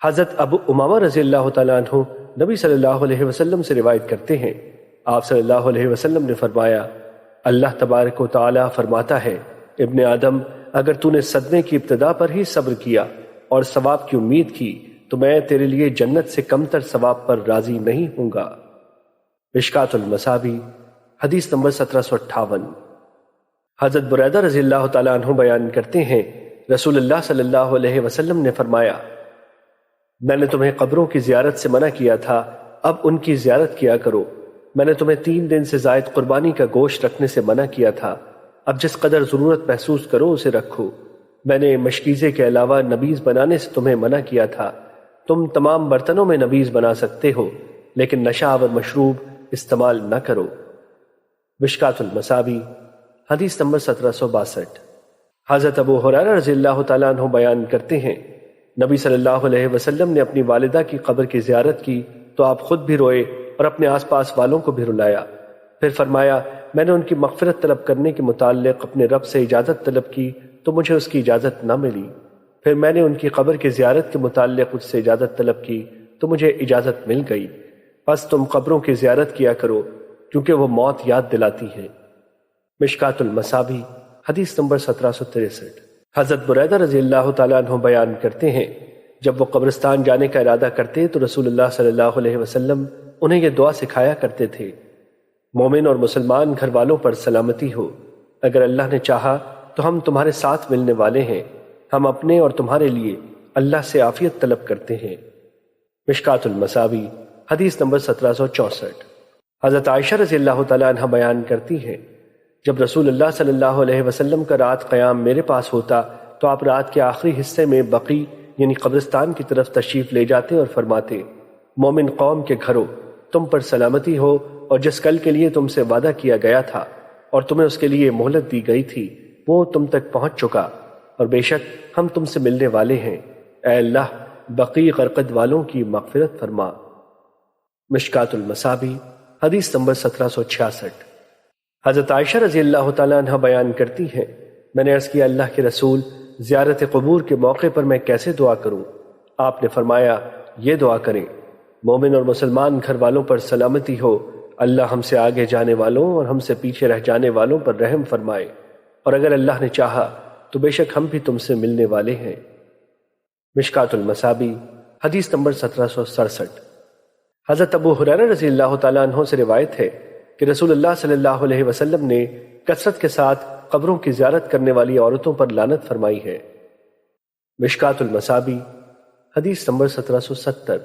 حضرت ابو امامہ رضی اللہ تعالیٰ عنہ نبی صلی اللہ علیہ وسلم سے روایت کرتے ہیں، آپ صلی اللہ علیہ وسلم نے فرمایا، اللہ تبارک و تعالی فرماتا ہے، ابن آدم، اگر تو نے صدمے کی ابتدا پر ہی صبر کیا اور ثواب کی امید کی تو میں تیرے لیے جنت سے کم تر ثواب پر راضی نہیں ہوں گا۔ مشکوٰۃ المصابیح حدیث نمبر 1758۔ حضرت بریدہ رضی اللہ تعالیٰ عنہ بیان کرتے ہیں، رسول اللہ صلی اللہ علیہ وسلم نے فرمایا، میں نے تمہیں قبروں کی زیارت سے منع کیا تھا، اب ان کی زیارت کیا کرو۔ میں نے تمہیں 3 دن سے زائد قربانی کا گوشت رکھنے سے منع کیا تھا، اب جس قدر ضرورت محسوس کرو اسے رکھو۔ میں نے مشکیزے کے علاوہ نبیذ بنانے سے تمہیں منع کیا تھا، تم تمام برتنوں میں نبیذ بنا سکتے ہو لیکن نشہ اور مشروب استعمال نہ کرو۔ مشکوٰۃ المصابیح حدیث نمبر 1762۔ حضرت ابو ہریرہ رضی اللہ تعالیٰ عنہ بیان کرتے ہیں، نبی صلی اللہ علیہ وسلم نے اپنی والدہ کی قبر کی زیارت کی تو آپ خود بھی روئے اور اپنے آس پاس والوں کو بھی رلایا۔ پھر فرمایا، میں نے ان کی مغفرت طلب کرنے کے متعلق اپنے رب سے اجازت طلب کی تو مجھے اس کی اجازت نہ ملی۔ پھر میں نے ان کی قبر کی زیارت کے متعلق اس سے اجازت طلب کی تو مجھے اجازت مل گئی۔ پس تم قبروں کی زیارت کیا کرو کیونکہ وہ موت یاد دلاتی ہے۔ مشکوٰۃ المصابیح حدیث نمبر 1763۔ حضرت بریدہ رضی اللہ تعالیٰ عنہ بیان کرتے ہیں، جب وہ قبرستان جانے کا ارادہ کرتے تو رسول اللہ صلی اللہ علیہ وسلم انہیں یہ دعا سکھایا کرتے تھے، مومن اور مسلمان گھر والوں پر سلامتی ہو، اگر اللہ نے چاہا تو ہم تمہارے ساتھ ملنے والے ہیں، ہم اپنے اور تمہارے لیے اللہ سے عافیت طلب کرتے ہیں۔ مشکوٰۃ المصابیح حدیث نمبر 1764۔ حضرت عائشہ رضی اللہ تعالیٰ عنہ بیان کرتی ہیں، جب رسول اللہ صلی اللہ علیہ وسلم کا رات قیام میرے پاس ہوتا تو آپ رات کے آخری حصے میں بقیع یعنی قبرستان کی طرف تشریف لے جاتے اور فرماتے، مومن قوم کے گھروں، تم پر سلامتی ہو، اور جس کل کے لیے تم سے وعدہ کیا گیا تھا اور تمہیں اس کے لیے مہلت دی گئی تھی وہ تم تک پہنچ چکا، اور بے شک ہم تم سے ملنے والے ہیں، اے اللہ بقیع غرقد والوں کی مغفرت فرما۔ مشکوٰۃ المصابیح حدیث نمبر 1766۔ حضرت عائشہ رضی اللہ تعالیٰ عنہ بیان کرتی ہیں، میں نے عرض کیا، اللہ کے رسول، زیارت قبور کے موقع پر میں کیسے دعا کروں؟ آپ نے فرمایا، یہ دعا کریں، مومن اور مسلمان گھر والوں پر سلامتی ہو، اللہ ہم سے آگے جانے والوں اور ہم سے پیچھے رہ جانے والوں پر رحم فرمائے، اور اگر اللہ نے چاہا تو بے شک ہم بھی تم سے ملنے والے ہیں۔ مشکوٰۃ المصابیح حدیث نمبر 1767۔ حضرت ابو ہریرہ رضی اللہ تعالیٰ عنہ سے روایت ہے کہ رسول اللہ صلی اللہ علیہ وسلم نے کثرت کے ساتھ قبروں کی زیارت کرنے والی عورتوں پر لعنت فرمائی ہے۔ مشکوٰۃ المصابیح حدیث نمبر 1770۔